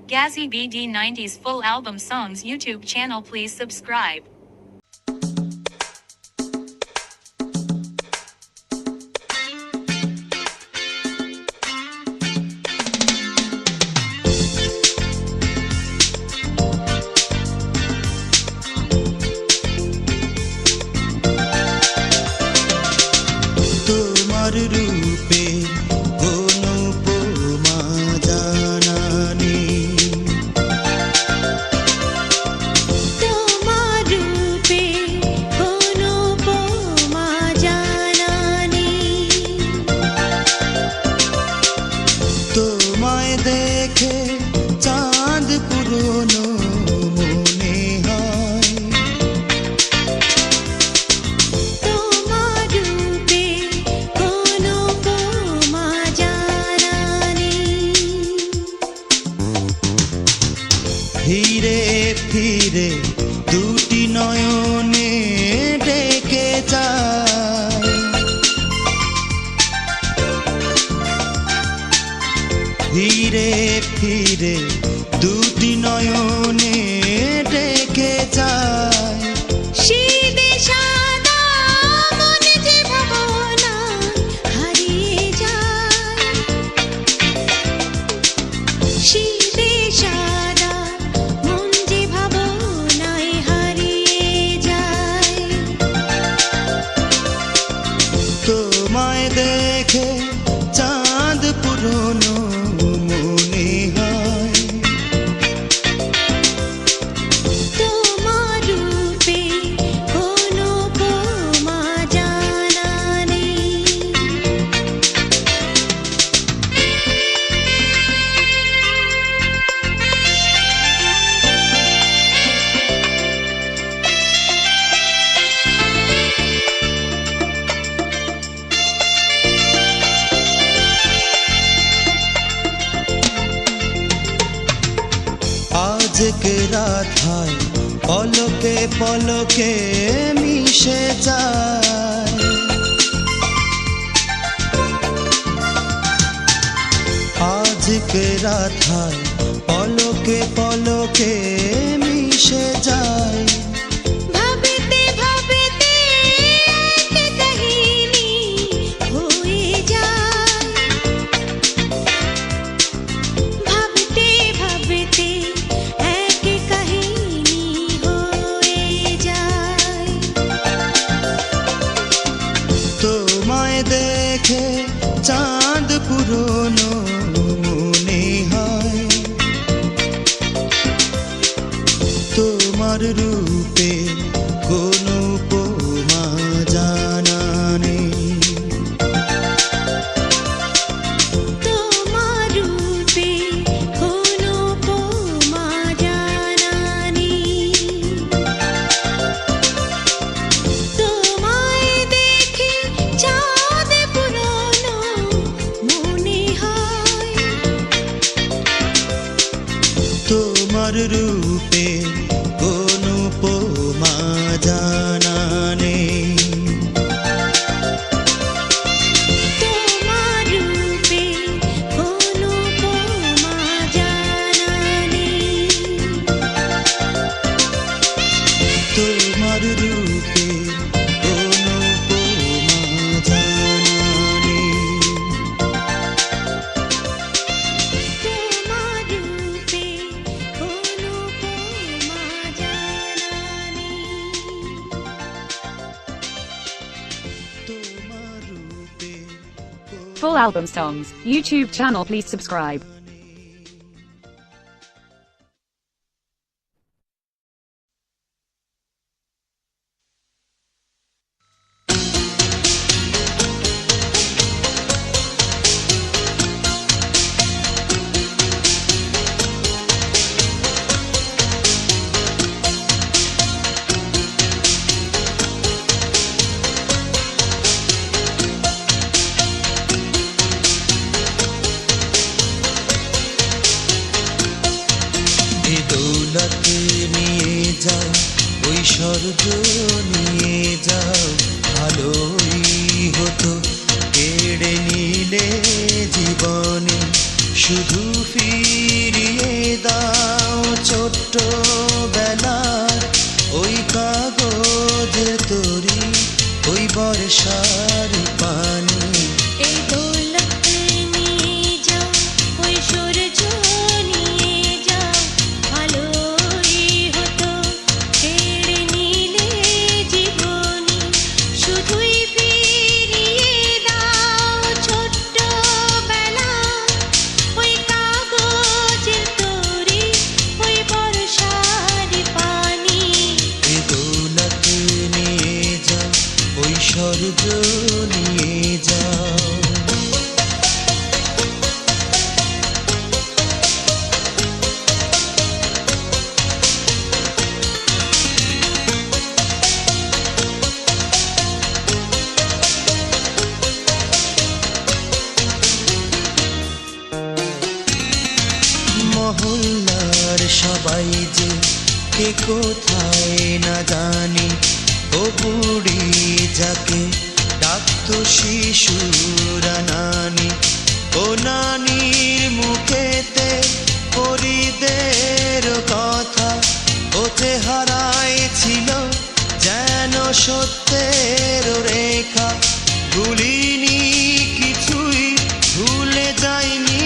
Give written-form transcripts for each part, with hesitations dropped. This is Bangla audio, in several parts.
Gazzy BD90's full album songs YouTube channel. Please subscribe. তোমার রূপে কোনো উপমা জানা নেই, তোমার রূপে কোনো উপমা জানা নেই। তোমায় দেখে চাঁদ পুরনো মনে হয়, তোমার রূপে কোনো উপমা জানা নেই। ফিরে ফিরে দুটি নয়নে ডেকে যায়, ফিরে ফিরে দুটি নয়নে ডেকে যায়। শীতে সাদা মন যে ভাবনায় হারিয়ে যায়, শীতে সাদা মন যে ভাবনায় হারিয়ে যায়। তোমায় দেখে চাঁদ পুরনো মনে হয়, তোমার রূপে কোনো উপমা জানা নেই। আজকে রাধায় পলকে পলকে মিশে যায়, আজকে রাধায় পলকে পলকে মিশে যায়। ভাবতে ভাবতে এক কাহিনী হয়ে যায়, ভাবতে ভাবতে এক কাহিনী হয়ে যায়। তোমায় দেখে চাঁদ পুরনো মনে হয়, তোমার রূপে কোনো উপমা জানা নেই, তোমার রূপে কোনো উপমা জানা নেই। তোমায় দেখে চাঁদ পুরনো মনে হয়, তোমার রূপে কোনো উপমা জানা নেই, তোমার রূপে কোনো উপমা জানা নেই। তোমার রূপে কোনো উপমা জানা নেই, তোমার রূপে কোনো উপমা জানা নেই। তোমার রূপে Full album songs YouTube channel. Please subscribe. দৌলত নিয়ে যাও, ঐশ্বর্য নিয়ে যাও, ভালোই হতো কেড়ে নিলে জীবনে শুধু ফিরিয়ে দাও। সবাই যে কে কোথায় না জানি, ও বুড়ি যাকে ডাকতো শিশুরা নানি, ও নানির মুখেতে পরিদের কথা, ও চেহারায় ছিল যেন সত্যের রেখা। ভুলিনি কিছুই, ভুলে যাইনি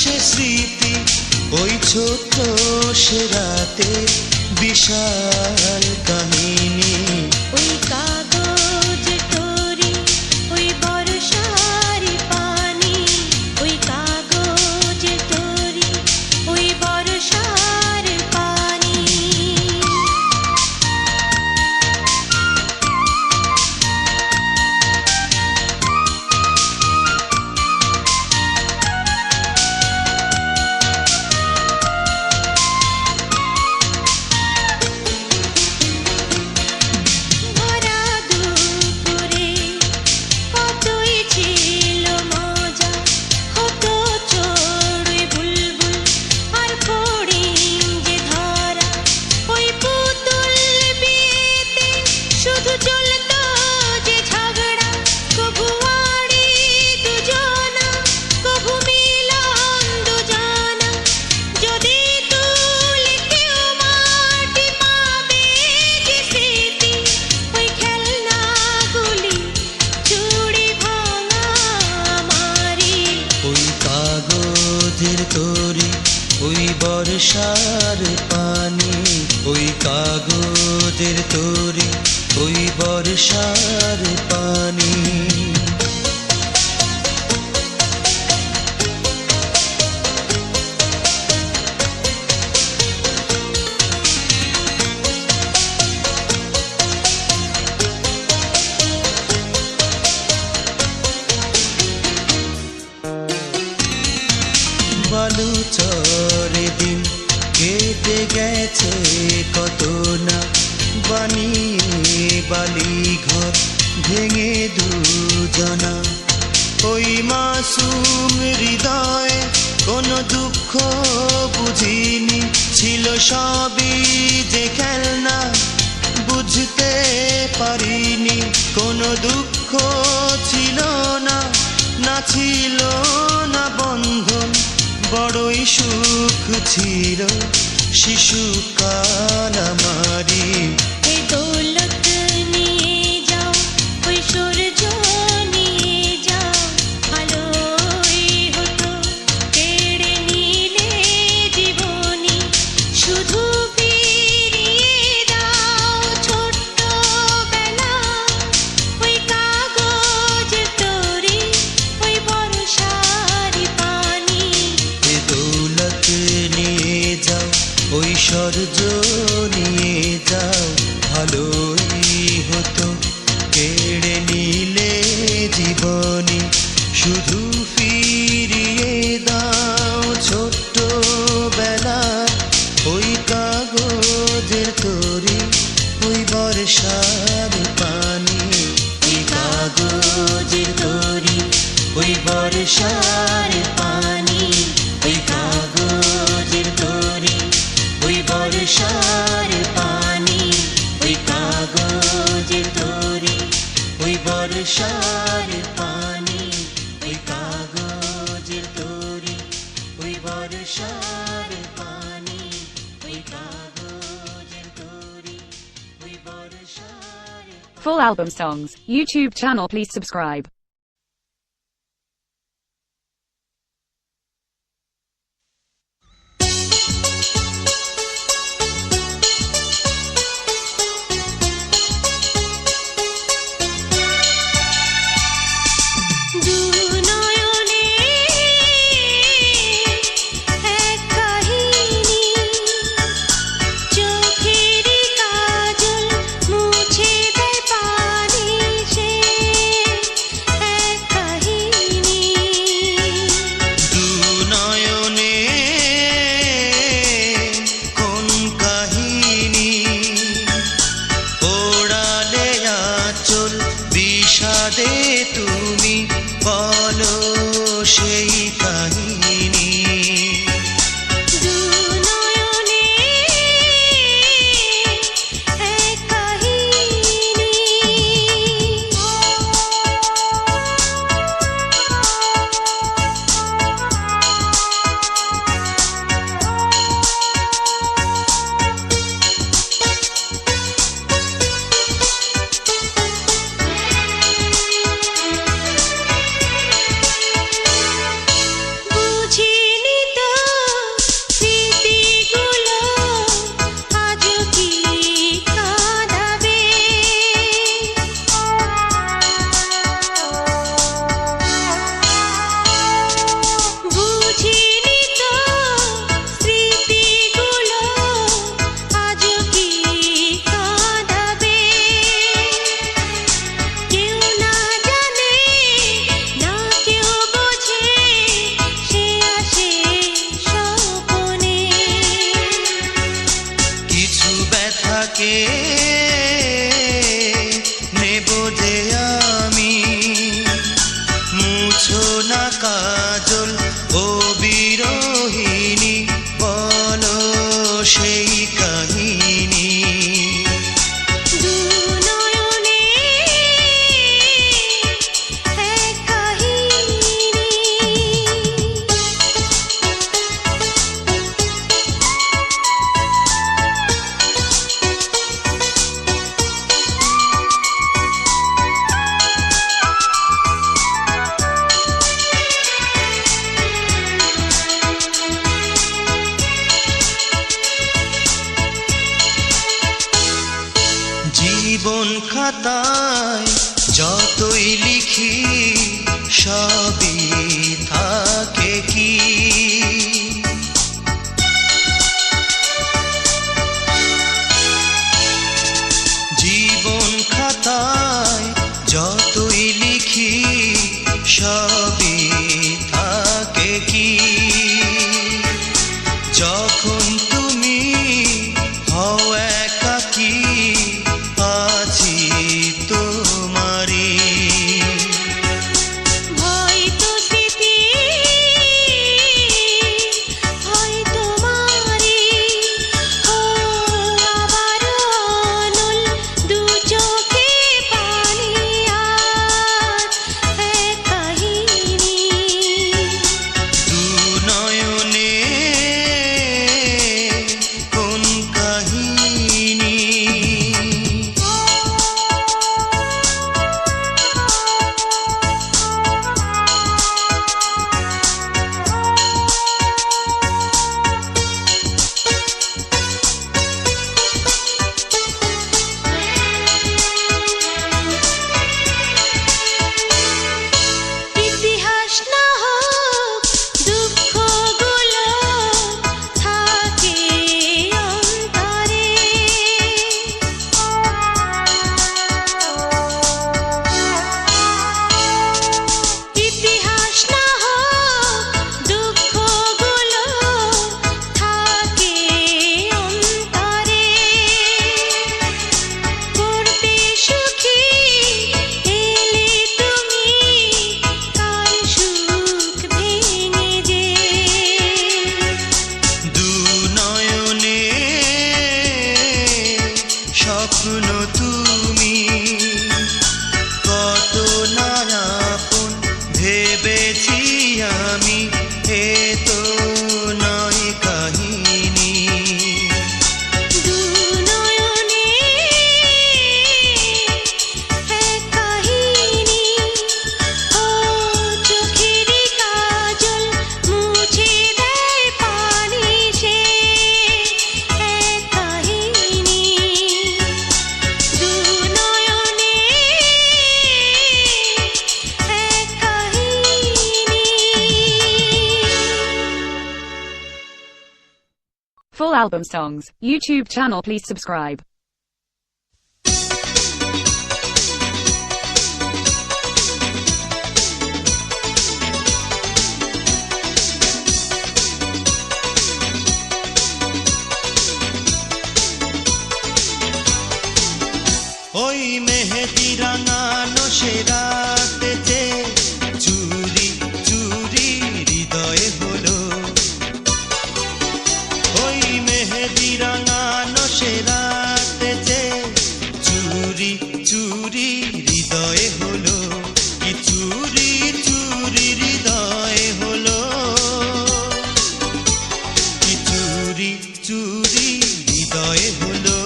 সে স্মৃতি, ওই ছোট্ট সে রাতের বিশাল কাহিনী। ওই কাগজ তরি, ওই বর্ষার পানি, ওই কাগজ তরি, ওই বর্ষার পানি। ভরা দুপুরে কতই ছিল মজা, হতো চড়ুই বুলবুল আর ফড়িং যে ধরা। ওই পুতুল বিয়েতে শুধু চলতো যে ঝগড়া, কভু আড়ি দুজনা, কভু মিলন দুজনা। যদি তুলে কেউ মাটি পাবে যে স্মৃতি, ওই খেলনাগুলি চুড়ি ভাঙা আমারই। ওই কাগজের তরি, ওই বর্ষার পানি, ওই কাগজের তরি, ওই বর্ষার পানি। বালুচরে দিন কেটে গেছে কত না, বানিয়ে বালি ঘর ভেঙে দুজনা। ওই মাসুম হৃদয়ে কোনো দুঃখ বুঝিনি, ছিল সবই যে খেলনা, বুঝতে পারিনি। কোনো দুঃখ ছিল না, না ছিল না বন্ধন, বড়ই সুখ ছিল শিশুকাল আমারি। এই দৌলত নিয়ে যাও, ওই সূর্য নিয়ে যাও, ভালোই হতো কেড়ে নিলে জীবনী। শুধু ফিরিয়ে দাও ছোট্টবেলা, ওই কাগজ তরি, ওই বর্ষার পানি। এ দৌলত নিয়ে যাও, ঐশ্বর্য নিয়ে যাও, ভালোই হতো কেড়ে নিলে জীবনী। শুধু ফিরিয়ে দাও ছোট্টবেলা, ওই কাগজের তরি, ওই বর্ষার পানি। ওই কাগজের তরি, ওই বর্ষার পানি, ওই কাগজের তরি, ওই বর্ষার পানি, ওই কাগজের তরি, ওই বর্ষার পানি, ওই কাগজের তরি, ওই বর্ষার পানি, ওই কাগজের তরি, ওই বর্ষার। Full album songs, YouTube channel please subscribe. দু নয়নে এক কাহিনী, চোখের কাজল মুছে দেয় পানি সে। তোমাকে নেব যে আমি, মুছো না কাজল ও বিরোহিনী, বলো সেই কাহিনী। দু নয়নে এক কাহিনী। জীবন খাতায় যতই লিখি সবই থাকে কি, জীবন খাতায় যতই লিখি সবই থাকে কি, যখন তুমি হও একাকী আছি তোমারি। হয়তো স্মৃতি হয় তোমারি, ও আবারও অনল দু চোখে পানি আর এক কাহিনী। দু নয়নে কোন কাহিনী। ইতিহাস না হোক দুঃখগুলো থাকে অন্তরে, ইতিহাস না হোক দুঃখগুলো থাকে অন্তরে, করতে সুখী এলে তুমি কার সুখ ভেঙে যে। দু নয়নে স্বপ্ন তুমি, কত না আপন ভেবেছি আমি, এ তো নয় কাহিনী। দু নয়নে এক কাহিনী, ও চোখেরই কাজল মুছে দেয় পানি সে এক কাহিনী। দু নয়নে এক কাহিনী। Full album songs, YouTube channel please subscribe. ওই মেহেদি রাঙানো সে রাতেতে চুরি চুরি হৃদয়ে হলো, ওই মেহেদি রাঙানো সে রাতেতে চুরি চুরি হৃদয়ে হলো, কি চুরি চুরি হৃদয়ে হলো, কি চুরি চুরি হৃদয়ে হলো।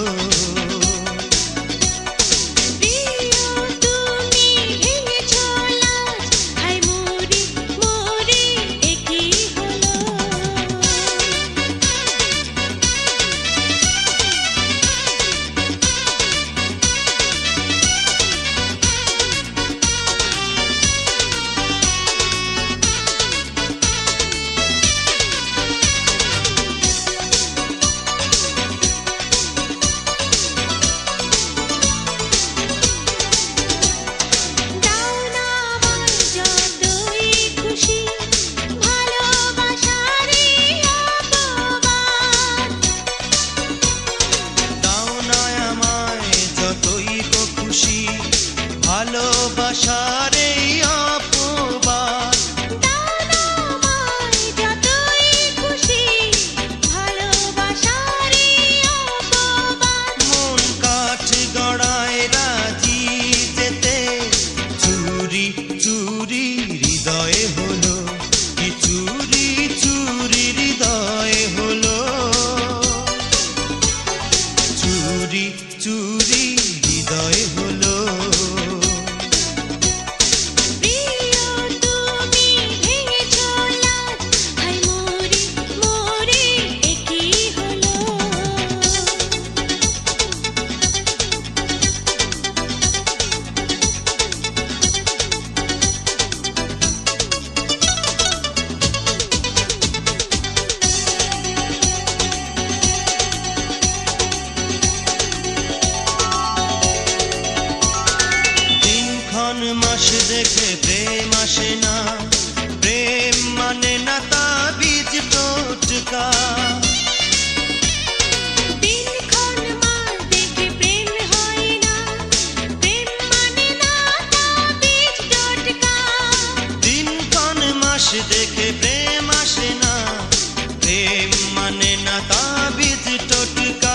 প্রিয় তুমি ভেঙেছ লাজ, হায় মরি মরি একই হলো। ভালোবাসার এই অপবাদ। দাও আমায় যতই খুশি ভালোবাসার এই অপবাদ। মন কাঠ গড়ায় রাজি যেতে, চুরি চুরি হৃদয়ে হলো, কি চুরি চুরি হৃদয়ে হলো, চুরি চুরি হৃদয়ে হলো। প্রিয় তুমি ভেঙেছ লাজ, হায় মোরে মোরে এ কি হলো। দিনক্ষণ মাস দেখে প্রেম আসে না, প্রেম মানে না তাবিজ টোটকা। দিনক্ষণ মাস দেখে প্রেম হয় না, প্রেম মানে না তাবিজ টোটকা। দিনক্ষণ মাস দেখে প্রেম আসে না, প্রেম মানে না তাবিজ টোটকা।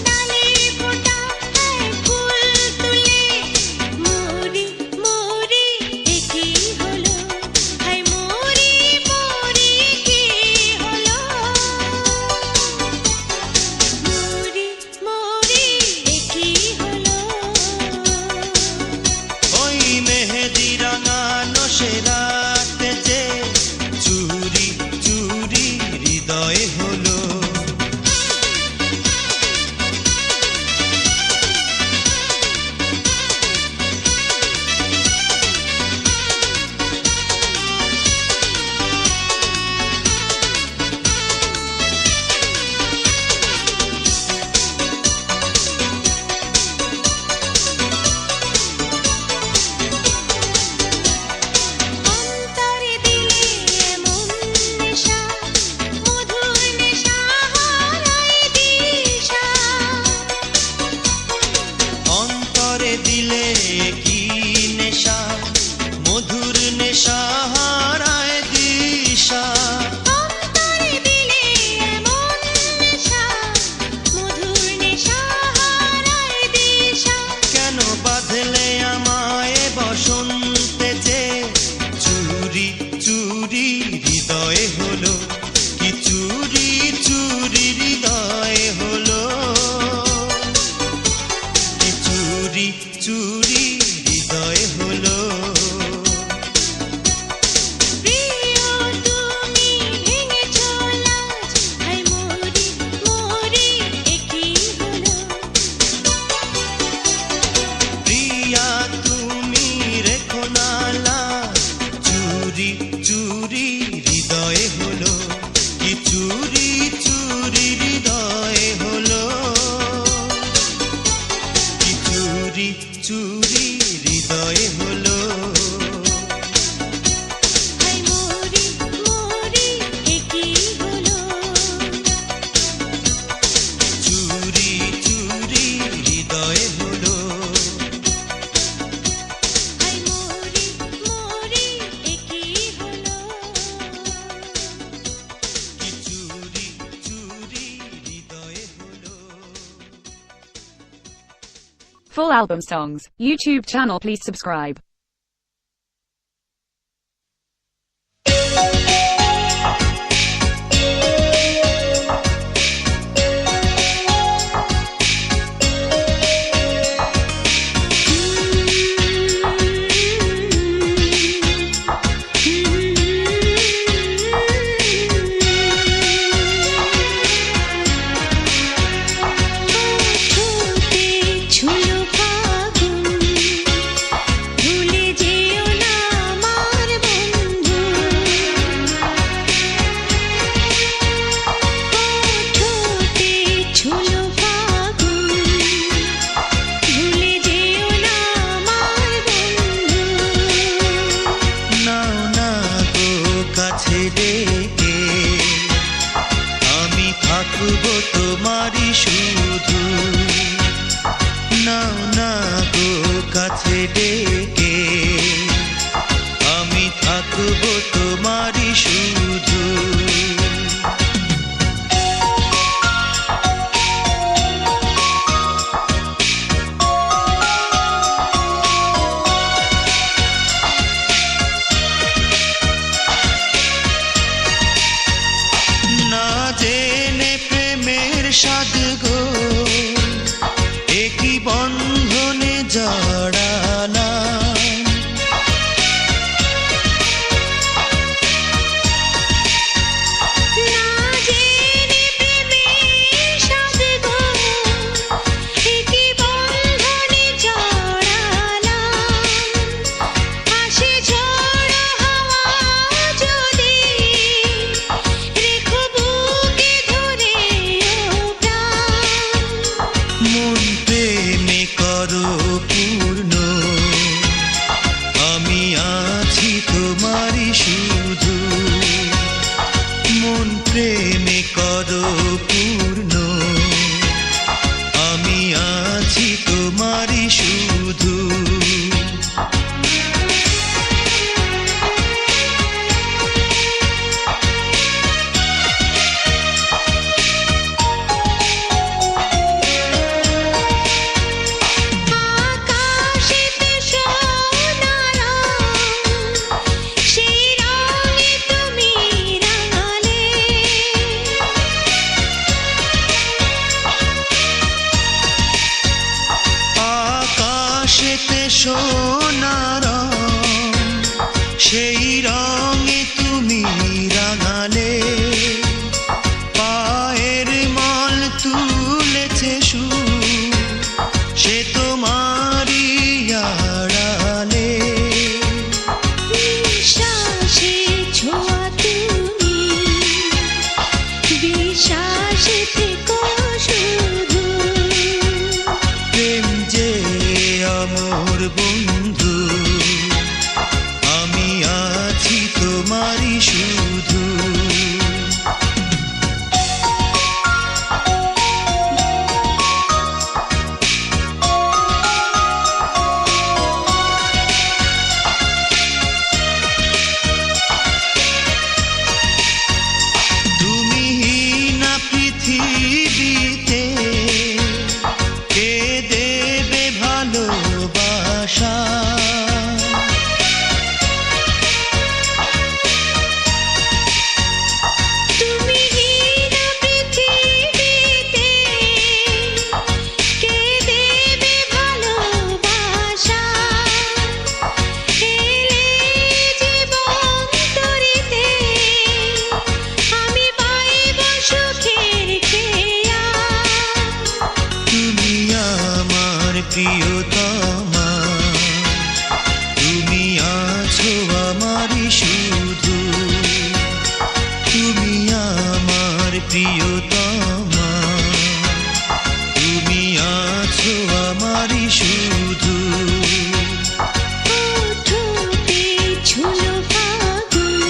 ডালে ফোটা হ্যায় ফুল তুলে, মোরে মোরে এ কি হলো, হায় মোরে মোরে কি হলো। মোরে মোরে এ কি হলো। ওই মেহেদি রাঙানো সে রাতে যে চুরি চুরি হৃদয়ে হলো। অন্তরে দিলে এমন নেশা, মধুর নেশা হারায় দিশা। অন্তরে দিলে কি নেশা, মধুর নেশা হারায় দিশা। অন্তরে দিলে এমন নেশা, মধুর নেশা হারায় দিশা। কেন বাঁধলে আমায় বসন্তে যে চুরি চুরি হৃদয়ে হলো, কি চুরি চুরি হৃদয়ে হলো, কি চুরি চুরি হৃদয়ে হলো। প্রিয় তুমি ভেঙেছ লাজ, হায় মোরে মোরে এ কি হলো। প্রিয়া তুমি রেখো না লাজ, চুরি চুরি হৃদয়ে হলো, কি চুরি চুরি হৃদয়ে হলো, কি চুরি চুরি হৃদয়ে হলো। হায় মোরে মোরে এ কি হলো। চুরি চুরি হৃদয়ে হলো, হায় মোরে মোরে এ কি হলো। কি চুরি চুরি হৃদয়ে হলো। Full album songs, YouTube channel please subscribe. ঠোঁটে ছুঁলো ফাগুন, ভুলে যেও না আমার বন্ধু। ঠোঁটে ছুঁলো ফাগুন, ভুলে যেও না আমার বন্ধু। নাও না গো কাছে ডেকে, আমি থাকবো তোমারই শুধু। নাও না গো কাছে ডেকে, আমি থাকবো তোমারই শুধু। না জেনে প্রেমের স্বাদ গো একই বন্ধনে জড়ালাম, না জেনে প্রেমের স্বাদ গো একই বন্ধনে জড়ালাম। আসে ঝড় হাওয়া যদি রেখো বুকে ধরে ও প্রাণ। মন প্রেমে করো পূর্ণ, আমি আছি তোমারই শুধু। মন প্রেমে করো পূর্ণ, আমি আছি তোমারই শুধু। আকাশেতে সোনা রং, সেই রঙে তুমি রাঙালে। আকাশেতে সোনা রং, সেই রঙে তুমি রাঙালে। পায়ের মল তুলেছে সুর, সে তোমারই আড়ালে। নিঃশ্বাসে ছোঁয়া তুমি, বিশ্বাসে থেকো শুধু। প্রেম যে আমার বন্ধু, আমি আছি তোমারই শুধু। তুমি না পৃথিবীতে কে দেবে ভালোবাসা, তুমি না পৃথিবীতে কে দেবে ভালোবাসা। এলে জীবন তরিতে আমি পাইব সুখের খেয়া। তুমি আমার প্রিয়তমা, তুমি আছো আমারই শুধু। তুমি আমার প্রিয়তমা, তুমি আছো আমারই শুধু। ওঠোতে ঝুলো ফাগুন,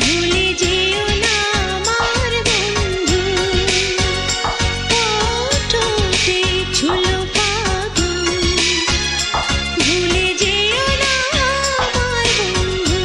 ভুলে যেও না আমার বন্ধু। ওঠোতে ঝুলো ফাগুন, ভুলে যেও না আমার বন্ধু।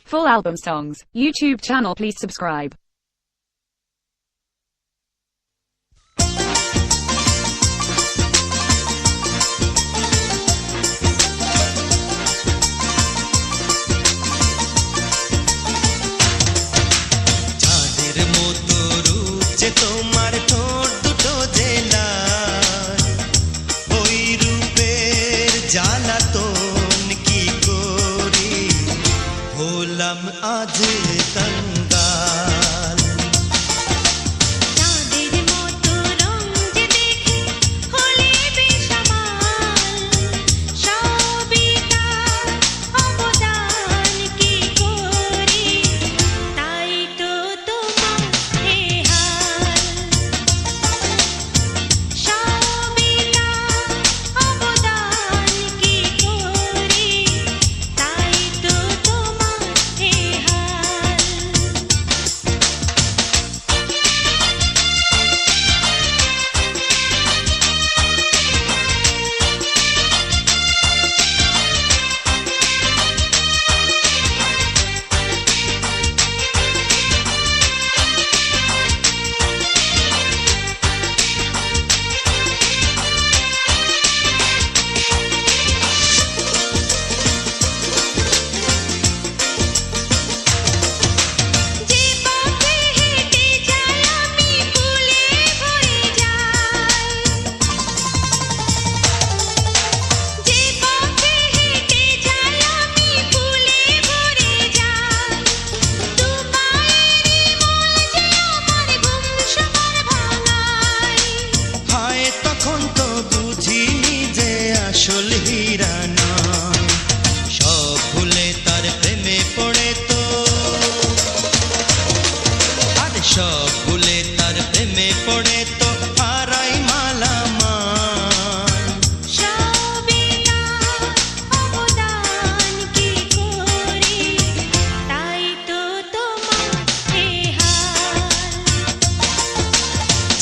Full album songs, YouTube channel please subscribe. হলাম আজ কাঙ্গাল। চাঁদের মতো রং যে দেখে হলে বেসামাল, সবই তার অবদান কি করি, তাই তো তোমার এ হাল। সবই তার অবদান কি করি, তাই তো তোমার এ হাল। যে পথে হেঁটে যাই আমি ফুলে ভরে যাই, যে পথে হেঁটে যাই আমি ফুলে ভরে যাই, তোমারই মন যে আমার ঘুম সবার ভাঙায়। হায় তখন তো বুঝিনি যে আসল হীরা নয়, সব ভুলে তার প্রেমে পড়ে তো, আর সব ভুলে তার প্রেমে পড়ে তো হারাই মালামাল। সবই তার অবদান কি করি, তাই তো তোমার এ হাল।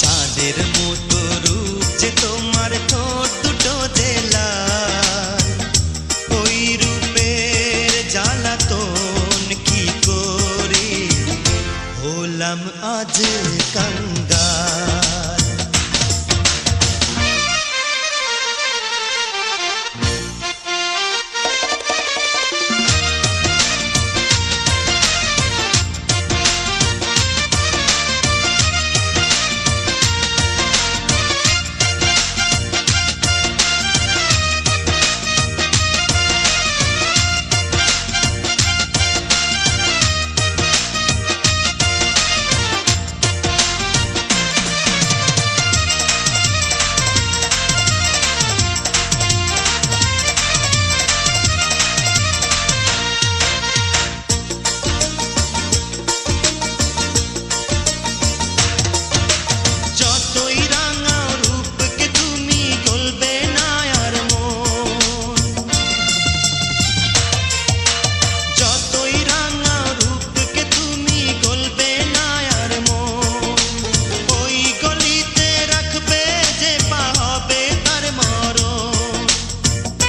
চাঁদের মতো রূপ যে তোমার, ঠোঁট দুটো যে লাল, ওই রূপের জ্বালাতন কি করি, হলাম আজ কাঙ্গাল। যতই রাঙাও রূপকে তুমি গলবে না আর মন, যতই রাঙাও রূপকে তুমি গলবে না আর মন, ওই গলিতে রাখবে যে পা হবে তার মরণ।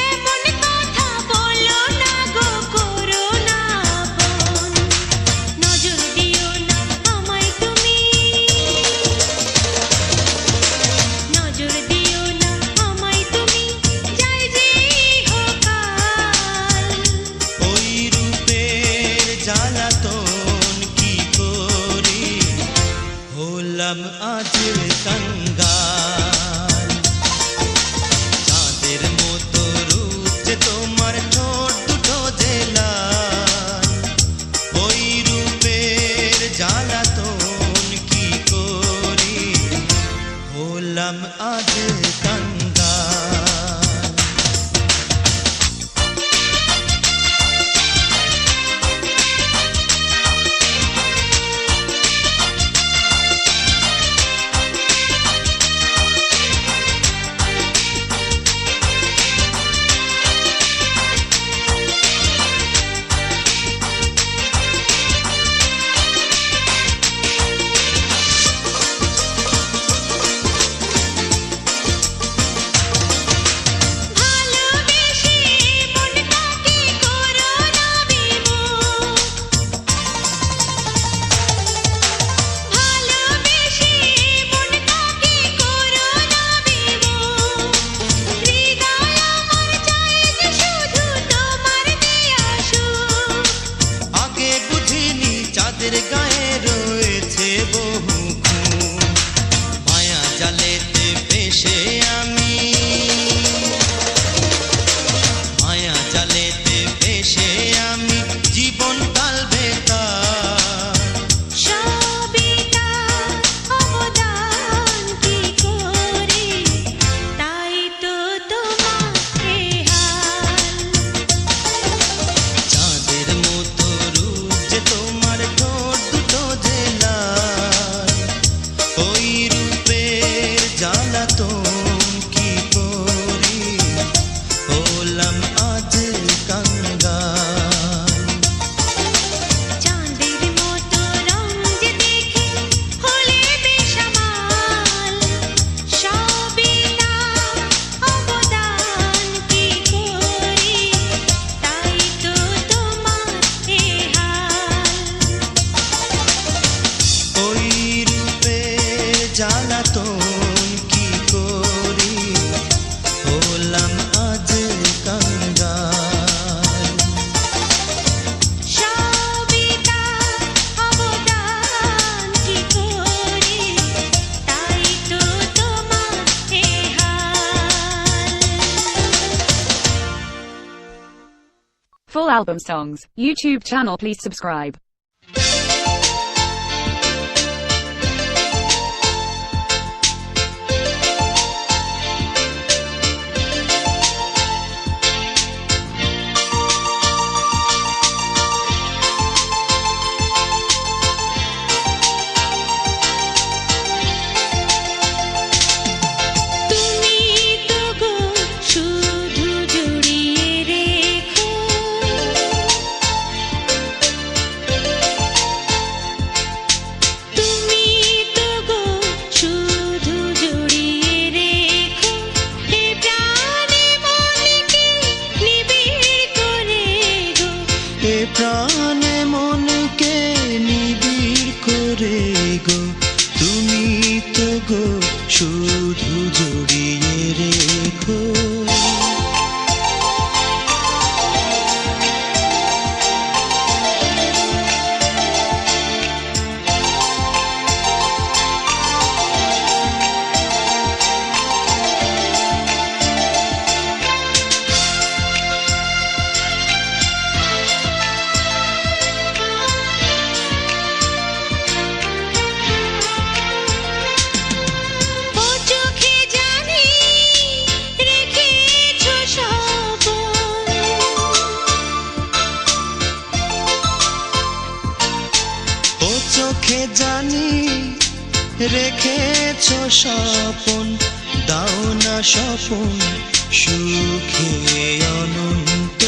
এমন কথা বলো না গো, করো না আপন, নজর দিও না আমায় তুমি, নজর দিও না আমায় তুমি, যাই যে ইহকাল। ওই রূপের জ্বালাতন কি করি, হলাম আজ কাঙ্গাল। চাঁদের মতো রূপ যে তোমার, ঠোঁট দুটো যে লাল, ওই রূপের জ্বালাতন কি করি, হলাম আজ কাঙ্গাল। জ্বালাতন কি করি হলাম আজ কাঙ্গাল। চাঁদের মতো রং যে দেখে হলে বেসামাল, সবই তার অবদান কি করি, তাই তো তোমার এ হাল। ওই রূপে জ্বালাতন কি করি হলাম আজ কাঙ্গাল। সবই তার অবদান কি করি, তাই তো তোমার এ হাল। Full album songs, YouTube channel please subscribe. তুমি তো গো শুধু জড়িয়ে রেখো, তুমি তো গো শুধু জড়িয়ে রেখো, এ প্রাণে মনকে নিবিড় করে গো। এ প্রাণে মনকে নিবিড় করে গো, তুমি তো গো শুধু জড়িয়ে রেখো। ও চোখে জানি রেখেছো স্বপন, ও চোখে জানি রেখেছো স্বপন, দাও না স্বপন সুখে অনন্ত।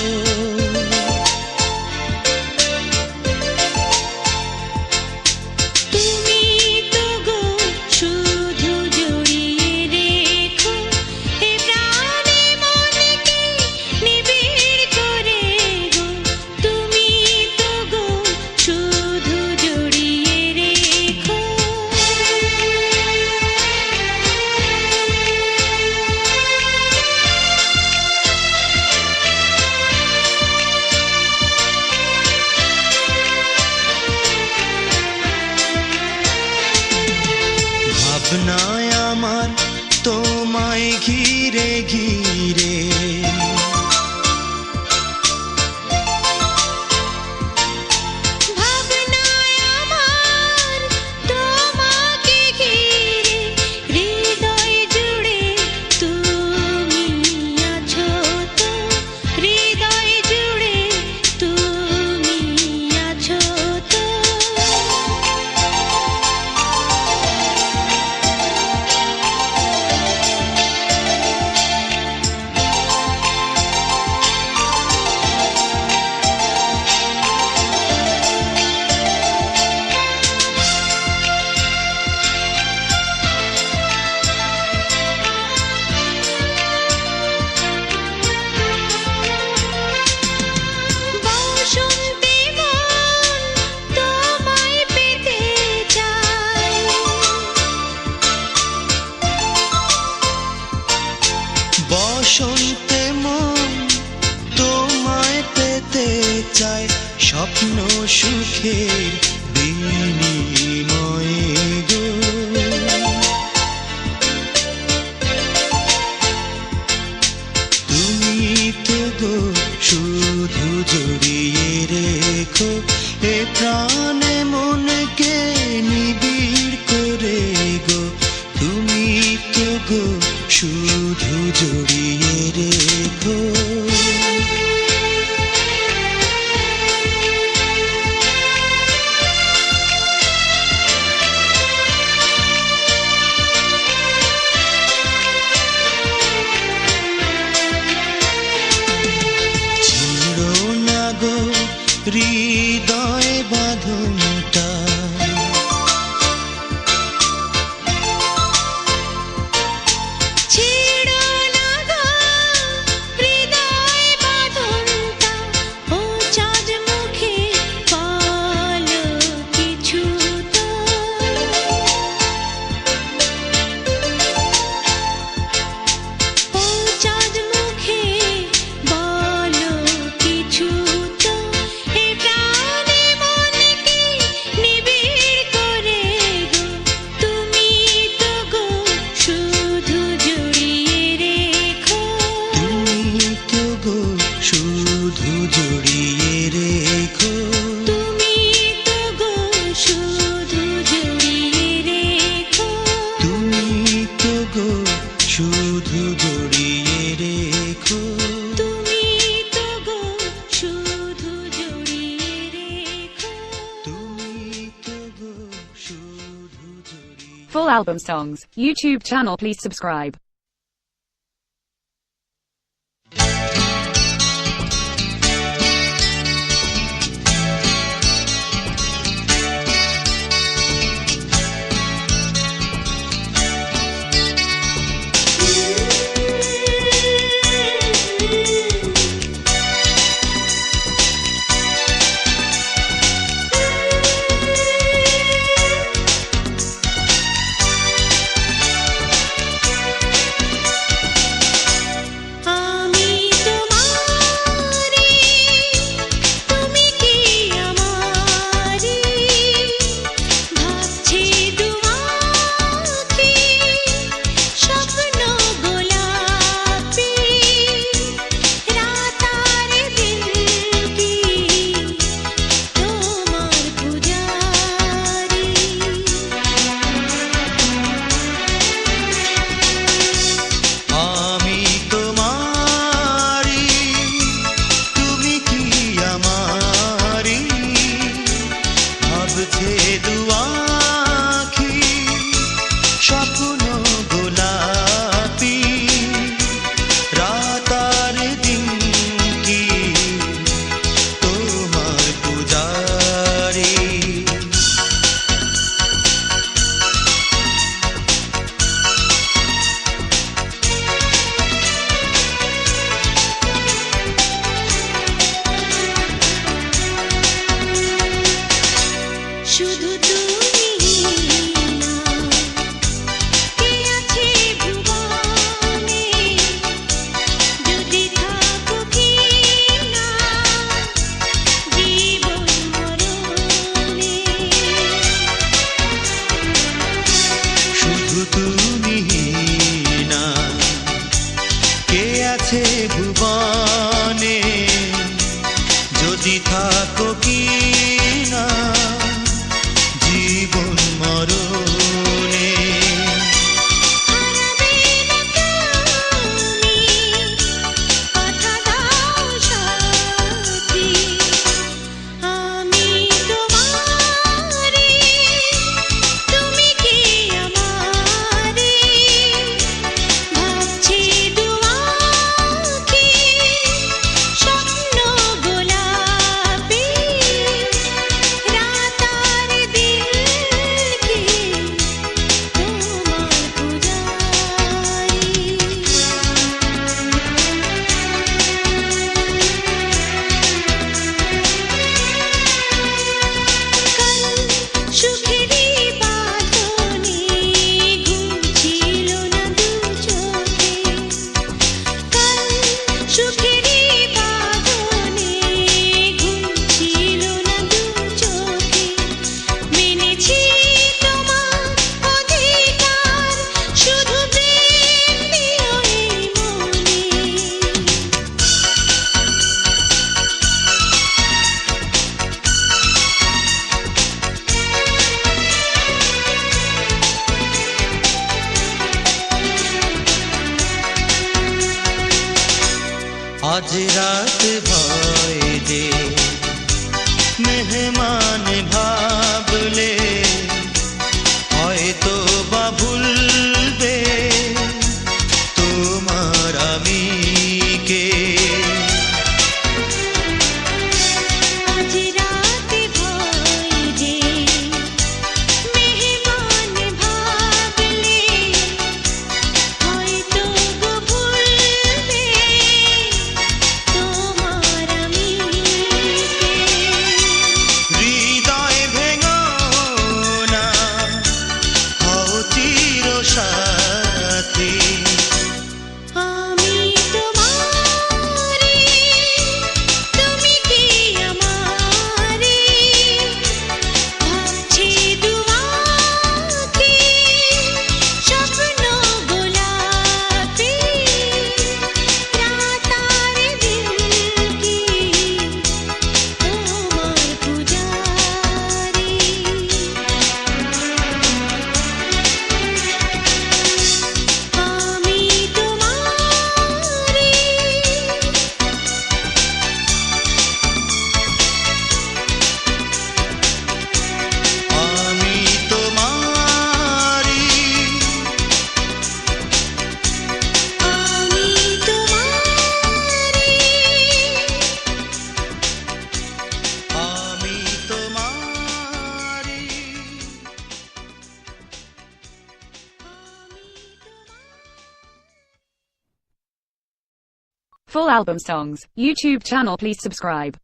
তুমি তো গো শুধু জড়িয়ে রেখো, এ প্রাণে মনকে নিবিড় করে গো। তুমি তো গো শুধু জড়িয়ে রেখো। ভাবনায় আমার তোমায় ঘিরে ঘিরে, ভাবনায় আমার তোমাকে ঘিরে, হৃদয় জুড়ে তুমি আছো তো, হৃদয় জুড়ে তুমি আছো তো। বসন্তে মন তোমায় পেতে চায়, বসন্তে মন তোমায় পেতে চায়, স্বপ্ন সুখের বিনিময়ে গো। তুমি তো গো শুধু জড়িয়ে রেখো, এ প্রাণে মনকে নিবিড় করে গো, তুমি তো গো শুধু জড়িয়ে রেখো। শুধু জড়িয়ে রেখো। তুমি তো গো শুধু জড়িয়ে রেখো। তুমি তো গো শুধু জড়িয়ে। Full album songs, YouTube channel please subscribe. আমি তোমারি, তুমি কি আমারি, ভাবছি দুআখি, স্বপ্ন গোলাপি, রাত আর দিন কি তোমার পূজারি। আমি তোমারি, তুমি কি আমারি, ভাবছে দুআখি, স্বপ্ন গোলাপি, রাত আর দিন কি তোমার পূজারি। শুধু তুমি না, কে আছে ভুবনে, যদি থাকো কি না জীবন মরণে। শুধু তুমি না, কে আছে ভুবনে, যদি থাকো কি না জীবন মরণে। হারাবে না তুমি, কথা দাও সাথী। আমি তোমারি, তুমি কি আমারি, ভাবছি দুআখি, স্বপ্ন গোলাপি, রাত আর দিন কি তোমার পূজারি। কাল সুখেরই বাঁধনে ঘুম ছিল না দু চোখে, কাল সুখেরই বাঁধনে ঘুম ছিল না দু চোখে, মেনেছি তোমার অধিকার, শুধু প্রেম দিও এই মনে। আজ রাত ভয় যে মেহমান ভাবলে, হয়তো বা ভুলবে তোমার আমি কে। আজ রাতে ভয় যে মেহমান ভাবলে, হয়তো গো ভুলবে তোমার আমি কে। হৃদয় ভেঙে Full album songs. YouTube channel, please subscribe.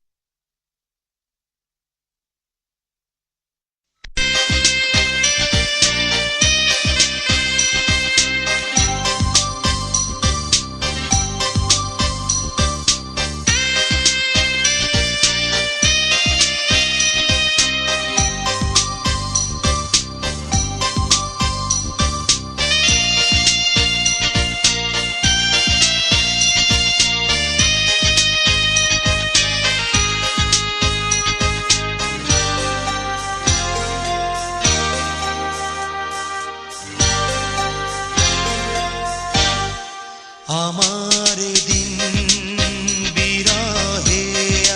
আমার দিন বিরহে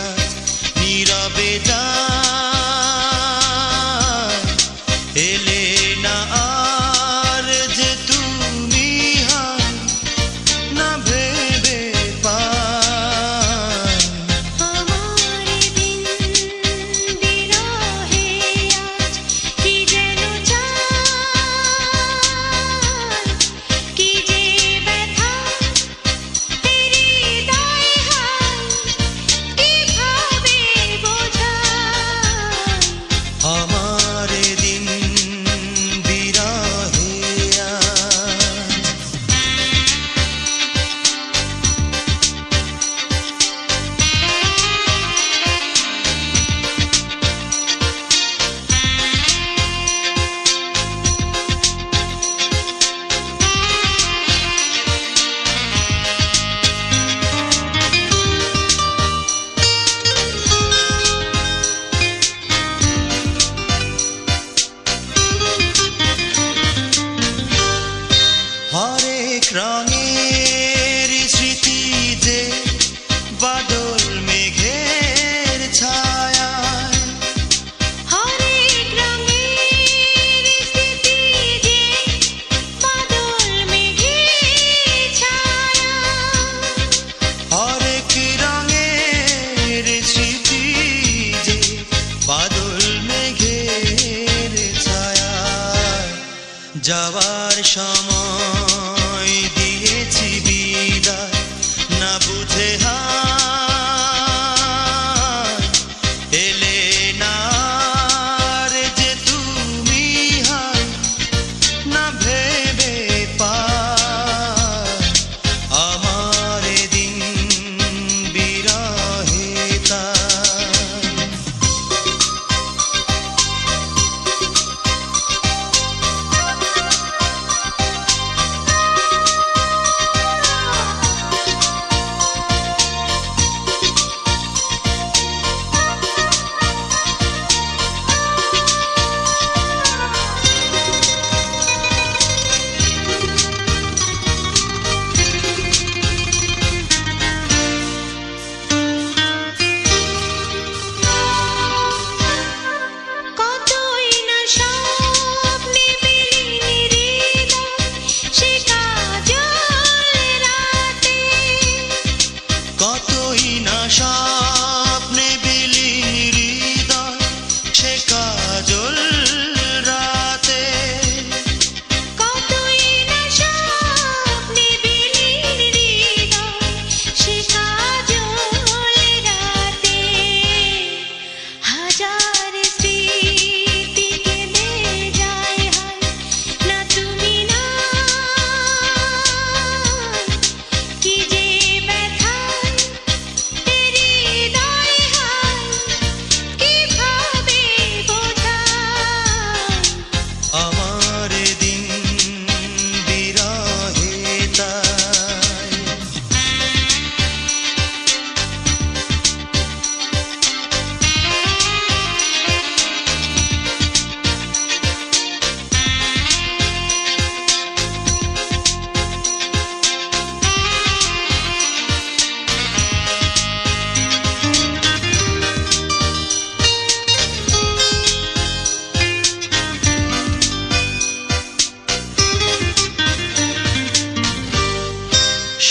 আজ নীরবে যায়, এলে না আর যে তুমি হায় না ভেবে পাই। আমার দিন বিরহে আজ কি যেন চায়, কি যে ব্যথা হৃদয় হায়, কিভাবে বোঝাই। আমার দিন বিরহে আজ হরেক রঙের স্মৃতি যে বাদল মেঘের ছায়ায়, হরেক রঙের স্মৃতি যে বাদল মেঘের ছায়া। হরেক রঙের স্মৃতি যে বাদল মেঘের ছায়ায়, যাওয়ার সময় দিয়েছি বিদায় না বুঝে হায়, এলে না আর যে তুমি হায় না ভেবে পাই। আমার দিন বিরহে তাই। কতই না স্বপ্নে বিলীন হৃদয়, সে কাজল রাতে। কতই না স্বপ্নে বিলীন হৃদয় সে কাজল রাতে। কতই না স্বপ্নে বিলীন হৃদয়, সে কাজল রাতে। হাজার স্মৃতি কেঁদে যায় হায়, না তুমি নাই, কি যে ব্যথা হৃদয় হায়, কিভাবে বোঝাই। আমার দিন বিরহে তাই।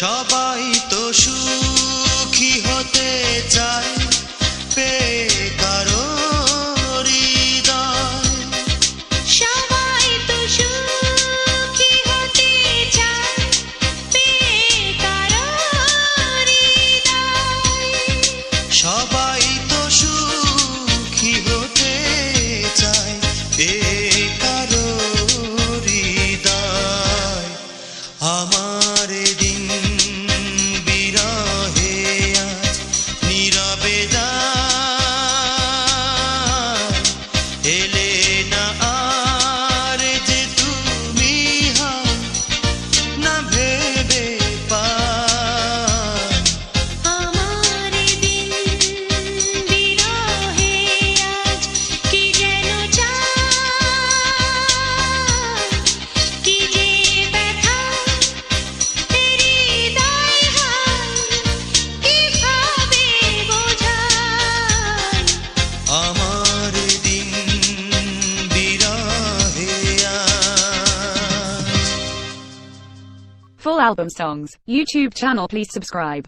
সবাই তো সুখী হতে চায়, পেয়ে কারো হৃদয়। সবাই তো সুখী হতে চায়, পেয়ে কারো হৃদয়। album songs, YouTube channel, please subscribe.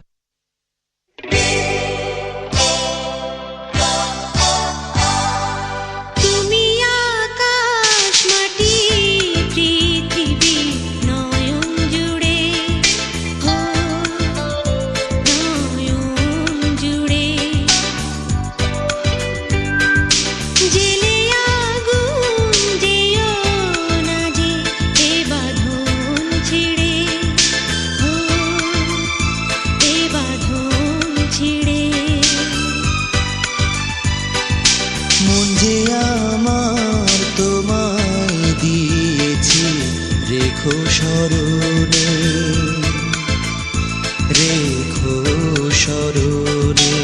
তুমি আকাশ মাটি পৃথিবী নয়ন জুড়ে ও নয়ন জুড়ে জেলে আগুন যেও না যে এ বাঁধন ছিঁড়ে ও এ বাঁধন ছিঁড়ে মন যে আমার তোমায় দিয়েছি রেখো স্মরণে, রেখো স্মরণে।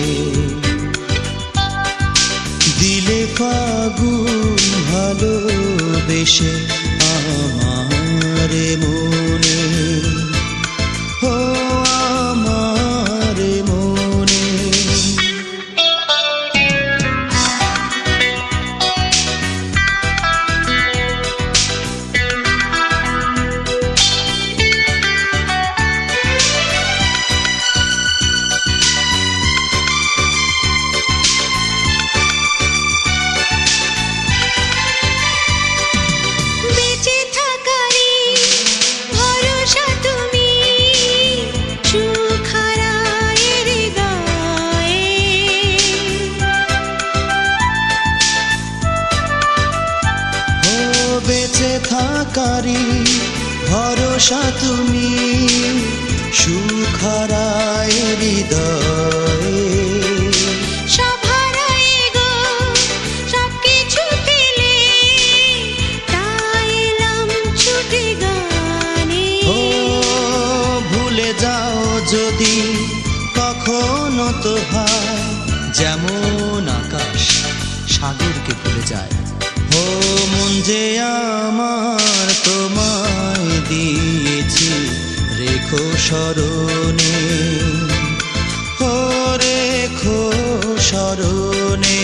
দিলে ফাগুন ভালোবেসে আমার মনে, ও আমার মনে। বেঁচে থাকারই ভরসা তুমি সুখ হারায় হৃদয়ে ও বেঁচে থাকারই ভরসা তুমি সুখ হারায় হৃদয়ে। সব হারায় গো সবকিছু পেলে তাই এলাম ছুটে গানে ও ভুলে যাও যদি কখনো তো হয়, যেমন আকাশ সাগরকে ভুলে যায়। ও মন যে আমার তোমায় দিয়েছি রেখো স্মরণে, ও রেখো স্মরণে।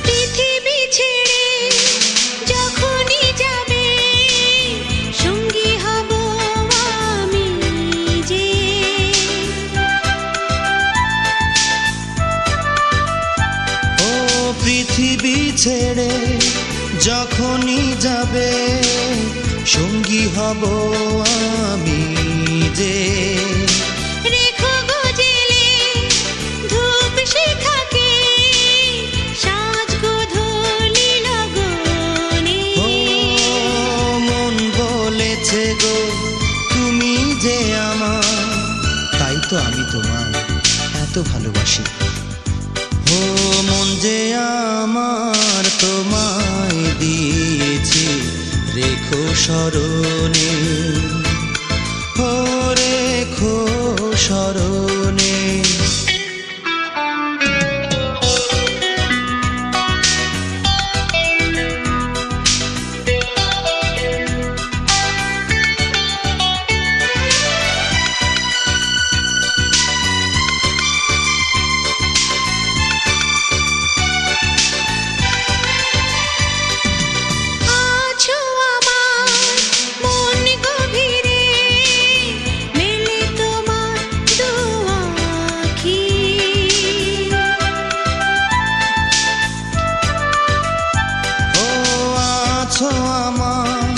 পৃথিবী ছেড়ে যখনই যাবে সঙ্গী হব আমি যে ও পৃথিবী ছেড়ে যখনই যাবে সঙ্গী হব আমি যে। রেখো গো জেলে ধূপ শিখাকে সাজ গোধূলি লগনে ও মন বলেছে গো তুমি যে আমার, তাই তো আমি তোমায় এত ভালোবাসি। ও মন যে আমার তোমায় দিয়েছি রেখো স্মরণে, ও রেখো স্মরণে। আছো আমার মন গভীরে মেলে তোমার দু আঁখি ও আছো আমার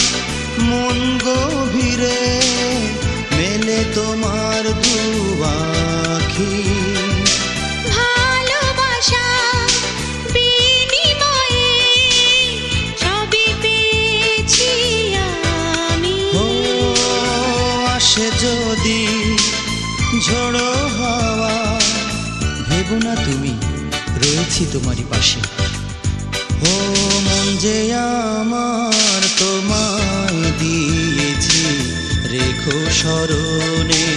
মন গভীরে মেলে তোমার দু আঁখি। ভালোবাসা বিনিময়ে সবই পেয়েছি আমি ও আসে যদি ঝড়ো হাওয়া, ভেবো না তুমি রয়েছি তোমারই পাশে। ও মন যে আমার তোমায় দিয়েছি রেখো স্মরণে,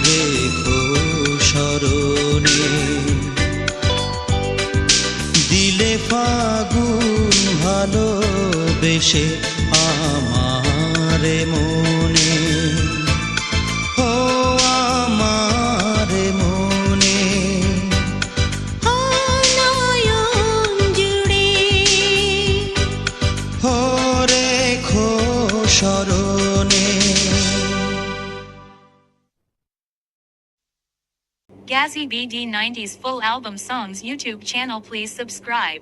রেখো মনে দিলে ফাগুন ভালোবেসে আমারে মনে ও আমারে মনে নয়ন জুড়ে ও রেখো স্মরণে Gazzy BD 90s full album songs YouTube channel please subscribe.